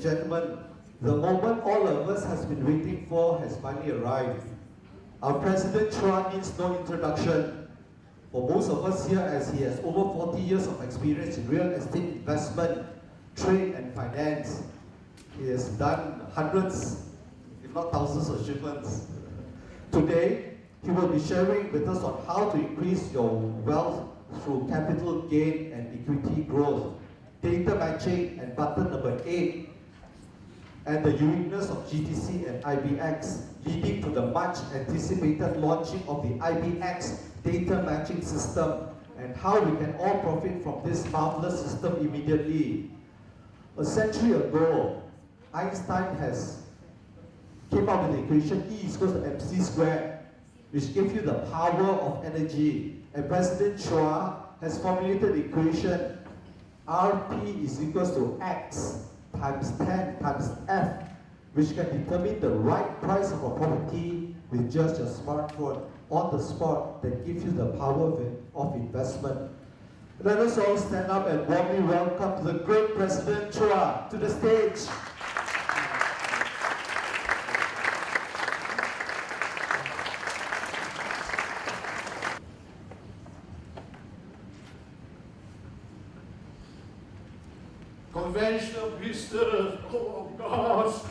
gentlemen, the moment all of us has been waiting for has finally arrived. Our President Chua needs no introduction. For most of us here, as he has over 40 years of experience in real estate investment, trade and finance. He has done hundreds, if not thousands of shipments. Today, he will be sharing with us on how to increase your wealth through capital gain and equity growth, data matching and button number 8, and the uniqueness of GTC and IBX, leading to the much anticipated launching of the IBX data matching system and how we can all profit from this marvelous system immediately. A century ago, Einstein came up with the equation E is equal to mc squared, which gives you the power of energy. And President Chua has formulated the equation Rp is equals to X times 10 times F, which can determine the right price of a property with just your smartphone on the spot that gives you the power of investment. Let us all stand up and warmly welcome the great President Chua to the stage. Conventional business, oh gosh.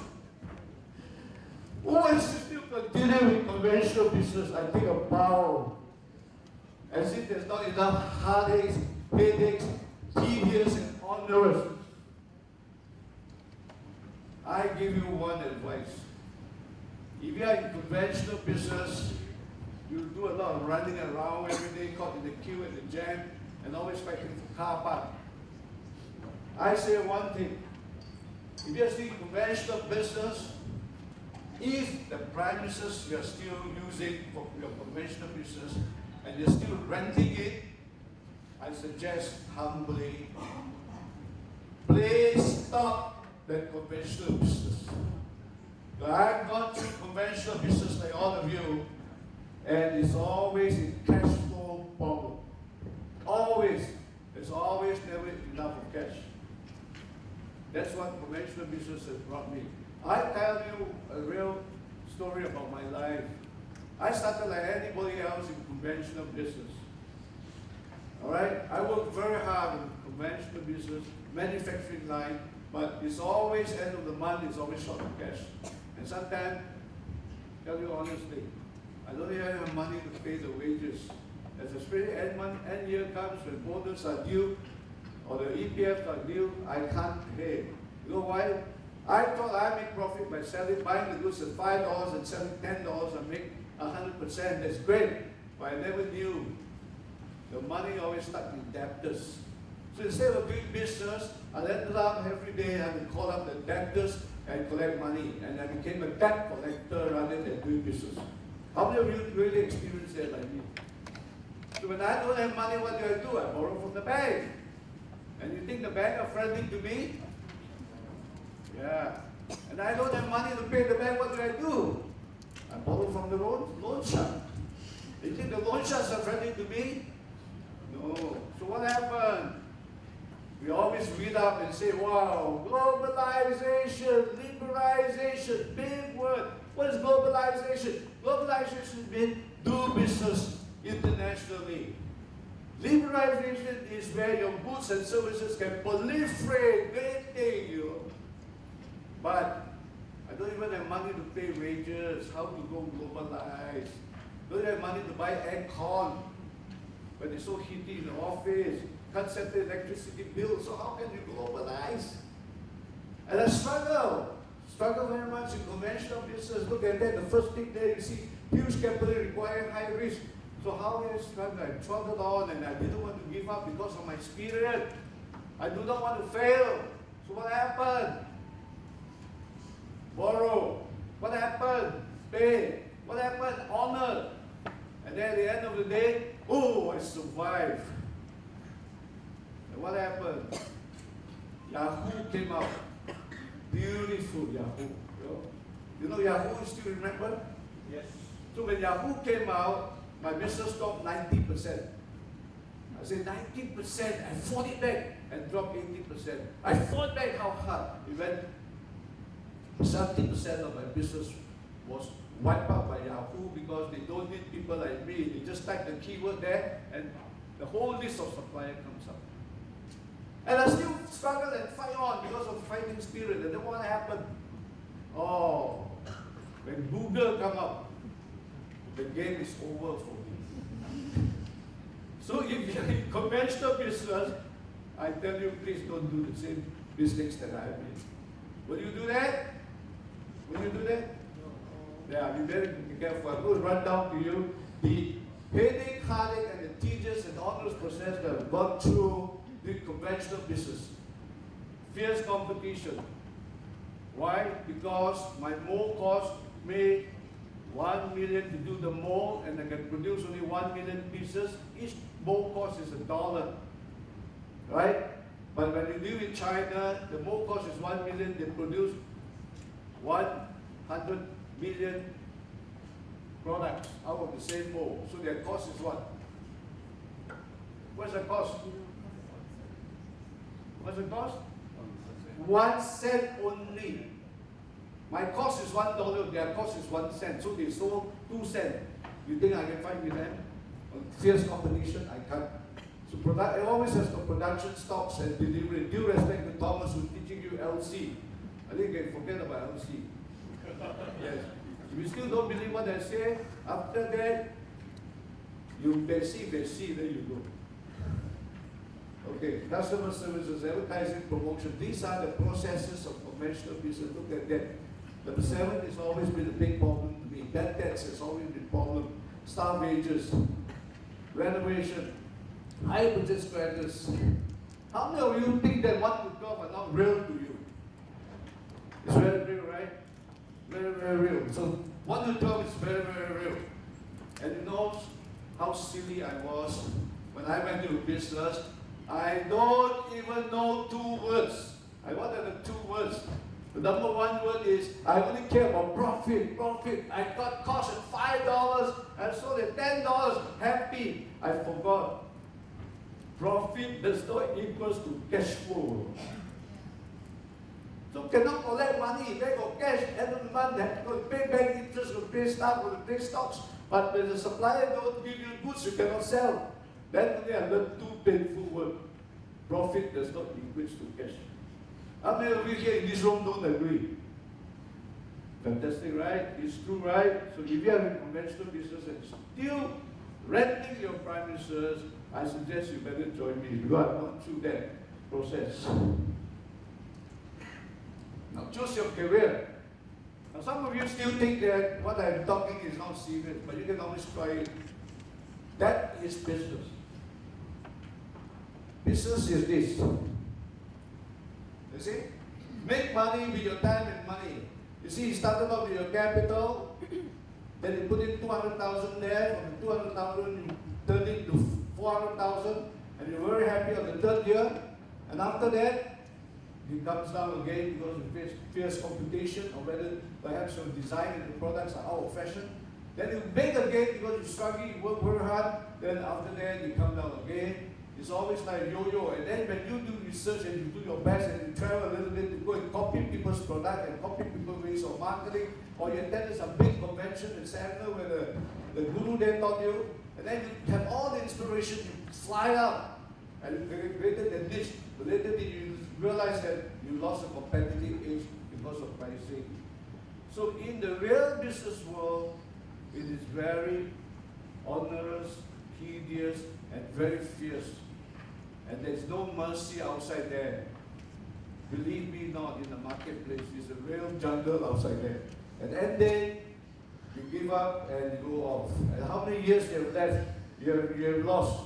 Who is still continuing with conventional business? I think about as if there's not enough heartaches, headaches, tedious and onerous. I give you one advice. If you are in conventional business, you do a lot of running around every day, caught in the queue and the jam, and always fighting for car park. I say one thing, if you're still in conventional business, if the premises you're still using for your conventional business and you're still renting it, I suggest humbly, please stop that conventional business. I've gone through conventional business like all of you, and it's always a cash flow problem. Always. There's always never enough of cash. That's what conventional business has brought me. I tell you a real story about my life. I started like anybody else in conventional business. All right? I worked very hard in conventional business, manufacturing line, but it's always end of the month, it's always short of cash. And sometimes, tell you honestly, I don't even have money to pay the wages. As the end year comes, when bonuses are due, or the EPF are due, I can't pay. You know why? I thought I make profit by buying the goods at $5 and selling $10 and make 100%. That's great. But I never knew the money always stuck in debtors. So instead of doing business, I ended up every day having to call up the debtors and collect money. And I became a debt collector rather than doing business. How many of you really experienced that like me? So when I don't have money, what do? I borrow from the bank. And you think the bank are friendly to me? Yeah. And I don't have money to pay the bank, what do? I borrow from the loan shark. You think the loan sharks are friendly to me? No. So what happened? We always read up and say, wow, globalization, liberalization, big word. What is globalization? Globalization means do business internationally. Liberalization is where your goods and services can proliferate, great thing, you know. But I don't even have money to pay wages, how to go globalize. Don't have money to buy aircon, but it's so heaty in the office. Can't set the electricity bill, so how can you globalize? And I struggle very much in conventional business. Look at that, the first thing there you see, huge capital required, high risk. So how did I struggle? I trotted on and I didn't want to give up because of my spirit. I do not want to fail. So what happened? Borrow. What happened? Pay. What happened? Honor. And then at the end of the day, oh, I survived. And what happened? Yahoo came out. Beautiful Yahoo. You know Yahoo, you still remember? Yes. So when Yahoo came out, my business dropped 90%. I said 90%, I fought it back and dropped 80%. I fought back how hard. It went 70% of my business was wiped out by Yahoo because they don't need people like me. They just type the keyword there and the whole list of suppliers comes up. And I still struggle and fight on because of fighting spirit. And then what happened? Oh, when Google come up, the game is over for me. So if you're in conventional business, I tell you, please don't do the same mistakes that I have made. Will you do that? Will you do that? Yeah, be very careful. I'm going to run down to you the headache, heartache, and the tedious and onerous process that I've gone through the conventional business. Fierce competition. Why? Because my mold cost me 1 million to do the mold, and I can produce only 1 million pieces. Each mold cost is $1, right? But when you live in China, the mold cost is 1 million. They produce 100 million products out of the same mold. So their cost is what? What's the cost? What's the cost? 1 cent only. My cost is $1, their cost is 1 cent. So they sold 2 cents. You think I can fight with them? On fierce competition, I can't. So it always has the production, stocks, and delivery. Due respect to Thomas who's teaching you LC. I think you can forget about LC. Yes. If you still don't believe what I say, after that, they see, then you go. Okay, customer services, advertising, promotion. These are the processes of conventional business. Look at that. Number 7 has always been a big problem to me. Bad debts has always been a problem. Staff wages, renovation, high purchase credits. How many of you think that 1 to 12 are not real to you? It's very real, right? Very, very real. So 1 to 12 is very, very real. And you know how silly I was when I went to business. I don't even know 2 words. I wanted the 2 words. The number 1 word is, I only care about profit. I got cost at $5 and sold at $10. Happy. I forgot. Profit does not equals to cash flow. So cannot collect money. They got cash end of the month. They have to go pay bank interest, go pay staff, go pay stocks. But when the supplier don't give you goods, you cannot sell. Then only I learned 2 painful words. Profit does not equate to cash. How many of you here in this room don't agree? Fantastic, right? It's true, right? So if you are in conventional business and still renting your premises, I suggest you better join me because I've gone through that process. Now choose your career. Now some of you still think that what I'm talking is not serious, but you can always try it. That is business. Business is this. You see? Make money with your time and money. You see, you started off with your capital, then you put in 200,000 there, from the 200,000 you turn it to 400,000, and you're very happy on the 3rd year, and after that, it comes down again because you face fierce competition, or whether perhaps your design and the products are out of fashion. Then you make again because you struggle, you work very hard, then after that you come down again. It's always like yo-yo, and then when you do research and you do your best and you travel a little bit to go and copy people's product and copy people's ways of marketing, or you attend some big convention and seminar where the guru then taught you, and then you have all the inspiration, you fly out, and you created the niche, but later you realize that you lost a competitive edge because of pricing. So in the real business world, it is very onerous, tedious, and very fierce. And there's no mercy outside there. Believe me not, in the marketplace, it's a real jungle outside there. And then you give up and you go off. And how many years you have left? You have lost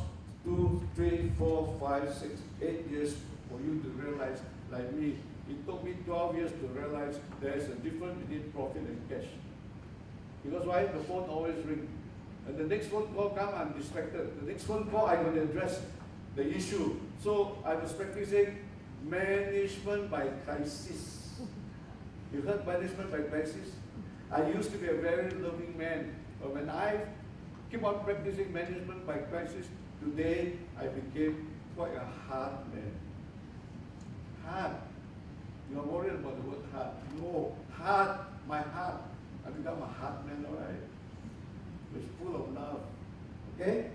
2, 3, 4, 5, 6, 8 years for you to realize, like me. It took me 12 years to realize there's a difference between profit and cash. Because why? The phone always rings. And the next phone call comes, I'm distracted. The next phone call, I'm going to address the issue. So I was practicing management by crisis. You heard management by crisis? I used to be a very loving man. But when I keep on practicing management by crisis, today I became quite a hard man. Hard. You're worried about the word hard. No, heart, I become a heart man, all right? It's full of love. Okay?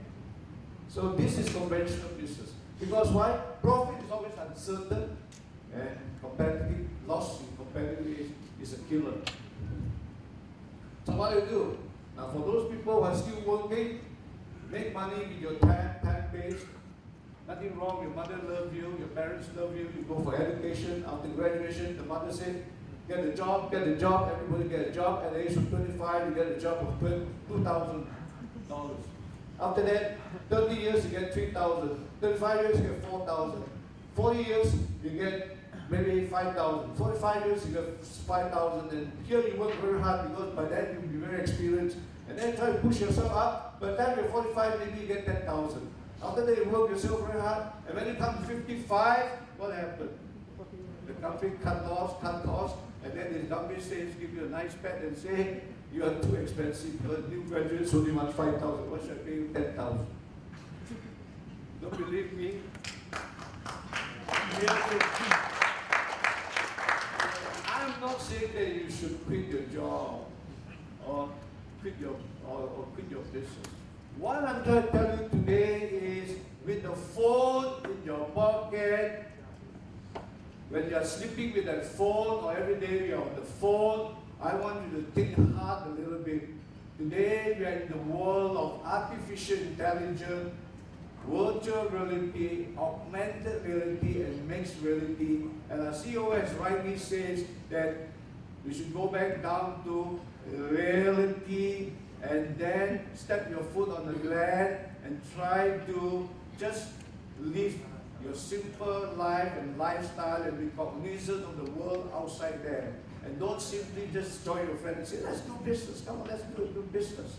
So this is conventional business. Because why? Profit is always uncertain, and competitive loss in competitive is a killer. So what do you do? Now for those people who are still working, make money with your time-based. Nothing wrong, your mother loves you, your parents love you, you go for education, after graduation, the mother said, get a job, everybody get a job. At the age of 25, you get a job of $2,000. After that, 30 years you get 3,000, 35 years you get 4,000, 40 years you get maybe 5,000, 45 years you get 5,000, and here you work very hard because by then you'll be very experienced, and then try to push yourself up. By the time you're 45, maybe you get 10,000. After that, you work yourself very hard, and when you come to 55, what happened? The company cut costs, and then the company says, give you a nice pet and say, you are too expensive because new graduates only want 5,000. What should I pay you? 10,000. Don't believe me? I'm not saying that you should quit your job or quit your business. What I'm trying to tell you today is, with the phone in your pocket, when you're sleeping with that phone, or every day you're on the phone, I want you to think hard a little bit. Today we are in the world of artificial intelligence, virtual reality, augmented reality, and mixed reality. And our CEO has rightly says that we should go back down to reality, and then step your foot on the land and try to just live your simple life and lifestyle and be cognizant of the world outside there. And don't simply just join your friend and say, let's do business. Come on, let's do business.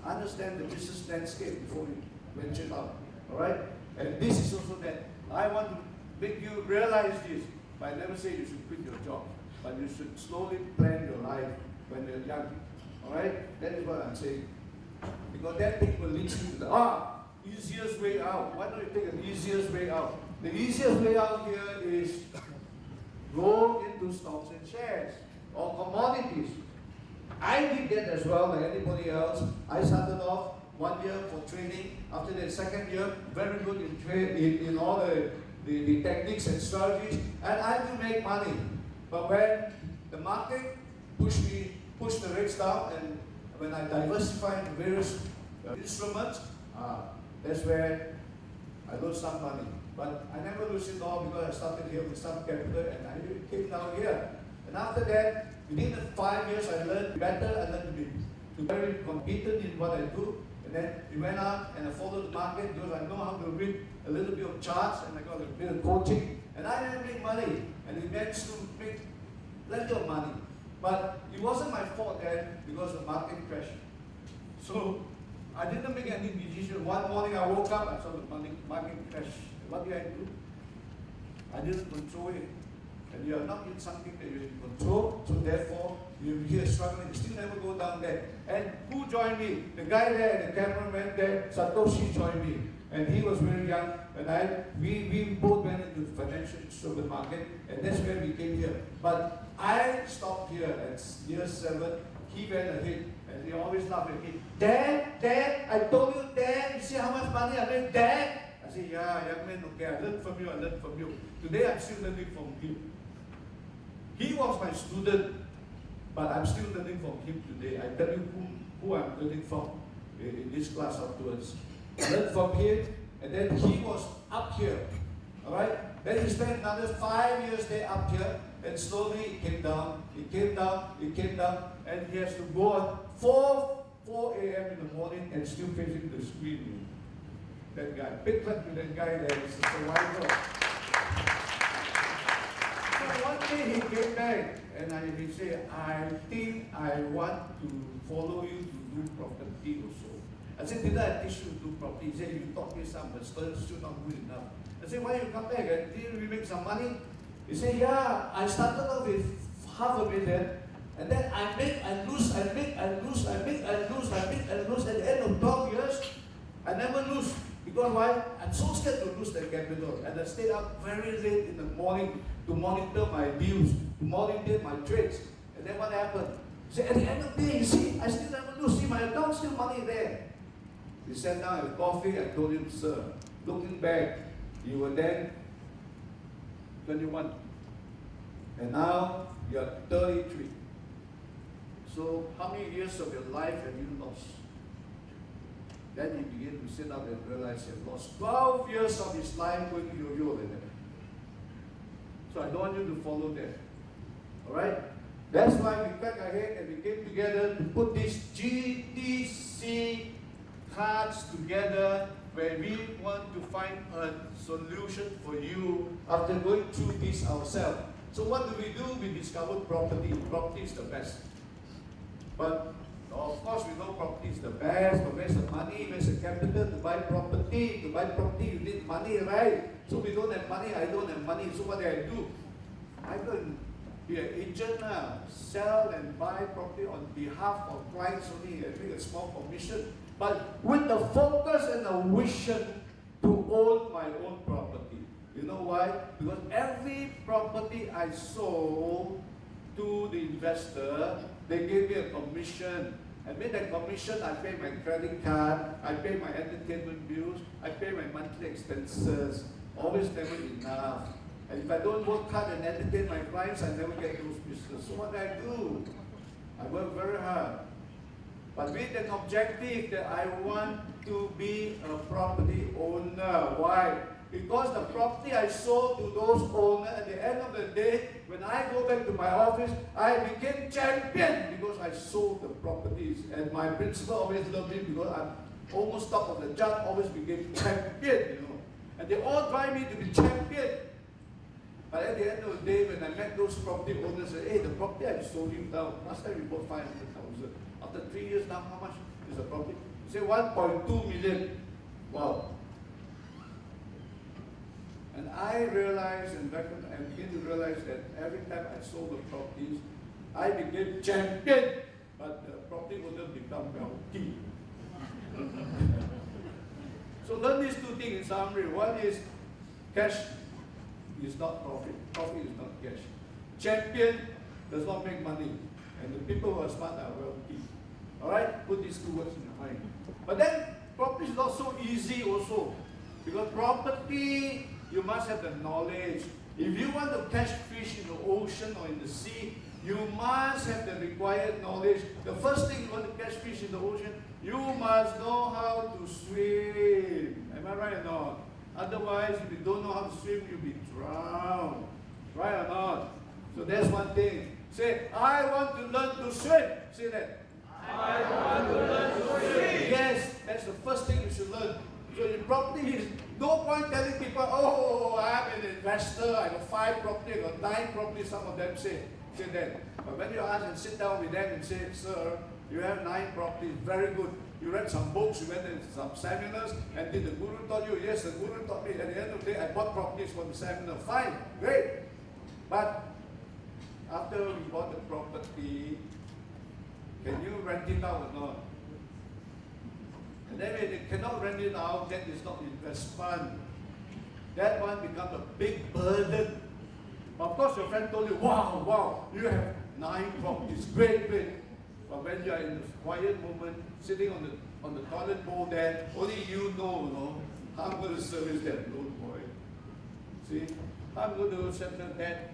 Understand the business landscape before you venture out. All right? And this is also that I want to make you realize this. But I never say you should quit your job, but you should slowly plan your life when you're young. All right? That is what I'm saying. Because that thing will lead you to the easiest way out. Why don't you take the easiest way out? The easiest way out here is go into stocks and shares or commodities. I did that as well, like anybody else. I started off 1 year for training. After that, second year, very good in all the techniques and strategies, and I do make money. But when the market pushed the rates down, and when I diversified into various instruments, that's where I lost some money. But I never lose it all because I started here with some capital and I came down here. And after that, within the 5 years, I learned better. I learned to be very competent in what I do. And then we went out and I followed the market because I know how to read a little bit of charts and I got a bit of coaching. And I didn't make money. And we managed to make plenty of money. But it wasn't my fault then because the market crashed. So I didn't make any decision. One morning I woke up and saw the market crash. What did I do? I didn't control it. And you are not in something that you control, so therefore you're here struggling. You still never go down there. And who joined me? The guy there, the cameraman there, Satoshi joined me. And he was very young, and we both went into the financial instrument market, and that's where we came here. But I stopped here at year 7. He went ahead, and he always laughed at me. Dad, I told you, Dad, you see how much money I made, Dad? I said, yeah, young man, okay, I learned from you. Today I'm still learning from him. He was my student, but I'm still learning from him today. I tell you who I'm learning from in this class afterwards. I learned from him, and then he was up here, all right? Then he spent another 5 years there up here, and slowly it came down, and he has to go on 4 a.m. in the morning and still facing the screen. That guy, big clap to that guy there, is a survivor. So one day he came back and he said, I think I want to follow you to do property also. I said, did I teach you to do property? He said, you taught me some, but still not good enough. I said, why you come back? Didn't we make some money? He said, yeah, I started off with $500,000, and then I make and lose. At the end of 12 years, I never lose. Because why? I'm so scared to lose the capital. And I stayed up very late in the morning to monitor my deals, to monitor my trades. And then what happened? He said, at the end of the day, you see, I still never lose. See, my account still money there. We sat down with coffee. I told him, sir, looking back, you were then 21. And now you're 33. So how many years of your life have you lost? Then he began to sit up and realize he had lost 12 years of his life going yo-yo like that. So I don't want you to follow that. Alright? That's why we cracked our head and we came together to put these GTC cards together where we want to find a solution for you after going through this ourselves. So what do? We discovered property. Property is the best. But of course we know property is the best, but where's the money? Where's the capital to buy property? To buy property you need money, right? So we don't have money, I don't have money, so what do? I go and be an agent now, sell and buy property on behalf of clients only, I make a small commission. But with the focus and the vision to own my own property. You know why? Because every property I sold to the investor, they gave me a commission. And with that commission, I pay my credit card, I pay my entertainment bills, I pay my monthly expenses. Always never enough. And if I don't work hard and entertain my clients, I never get those business. So what do? I work very hard. But with an objective that I want to be a property owner. Why? Because the property I sold to those owners, at the end of the day, when I go back to my office, I became champion because I sold the properties. And my principal always loved me because I'm almost top of the chart, always became champion, you know. And they all drive me to be champion. But at the end of the day, when I met those property owners, I said, hey, the property I sold you now, last time we bought 500,000. After 3 years now, how much is the property? You say 1.2 million. Wow. And I realized and began to realize that every time I sold the properties, I became champion, but the property owner become wealthy. So learn these two things in summary. One is cash is not profit. Profit is not cash. Champion does not make money. And the people who are smart are wealthy. Alright? Put these two words in your mind. But then property is not so easy also. Because property, you must have the knowledge. If you want to catch fish in the ocean or in the sea, you must have the required knowledge. The first thing you want to catch fish in the ocean, you must know how to swim. Am I right or not? Otherwise, if you don't know how to swim, you'll be drowned. Right or not? So that's one thing. Say, I want to learn to swim. Say that. I want to learn to swim. Yes, that's the first thing you should learn. So in property, no point telling people, oh, I'm an investor, I got 5 property, I got 9 property, some of them say that. But when you ask and sit down with them and say, sir, you have 9 properties, very good. You read some books, you went to some seminars, and did the guru taught you? Yes, the guru taught me. At the end of the day, I bought properties for the seminar. Fine, great. But after we bought the property, can you rent it out or not? And then when they cannot rent it out, that is not investment. That one becomes a big burden. Of course, your friend told you, wow, you have 9 properties, great. But when you are in the quiet moment, sitting on the toilet bowl there, only you know, how I'm going to service that loan boy. See, I'm going to settle that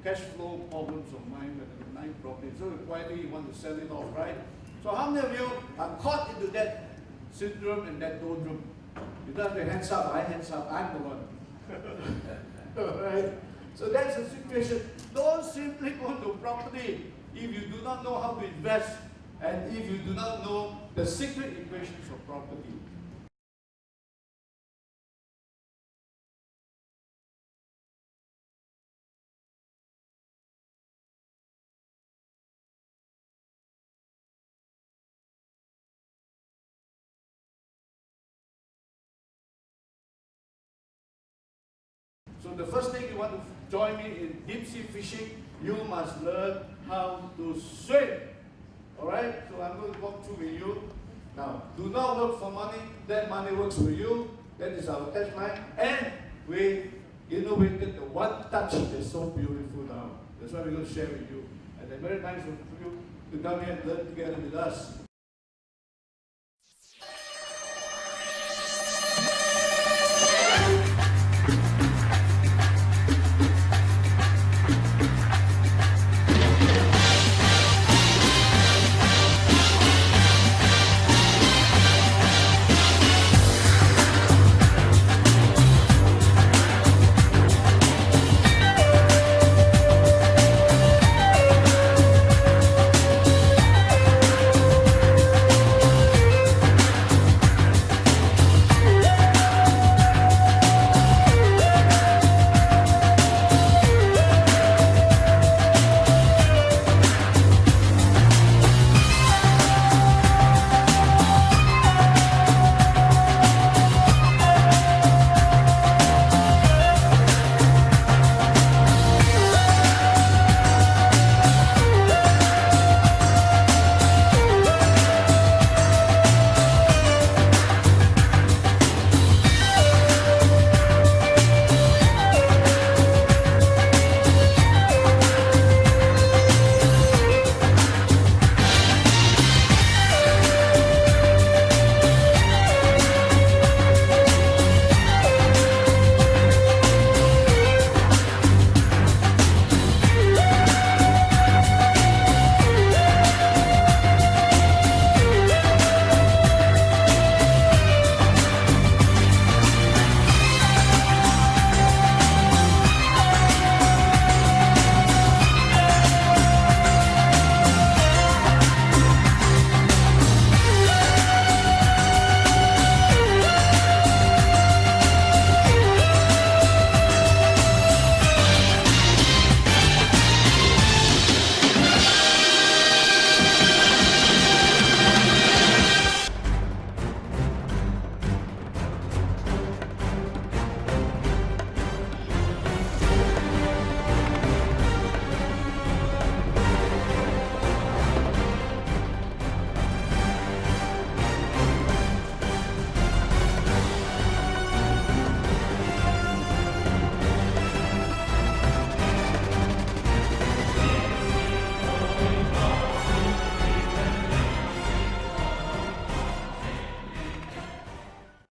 cash flow problems of mine with the 9 properties. So quietly you want to sell it off, right? So how many of you are caught into that syndrome and that doldrum? You don't have to hands up, I'm the one. Right? So that's the situation. Don't simply go to property if you do not know how to invest and if you do not know the secret equations of property. So the first thing you want to join me in deep sea fishing, you must learn how to swim. Alright? So I'm going to walk through with you. Now, do not work for money, that money works for you. That is our tagline. And we innovated the one touch that's so beautiful now. That's what we're going to share with you. And they're very nice for you to come here and learn together with us.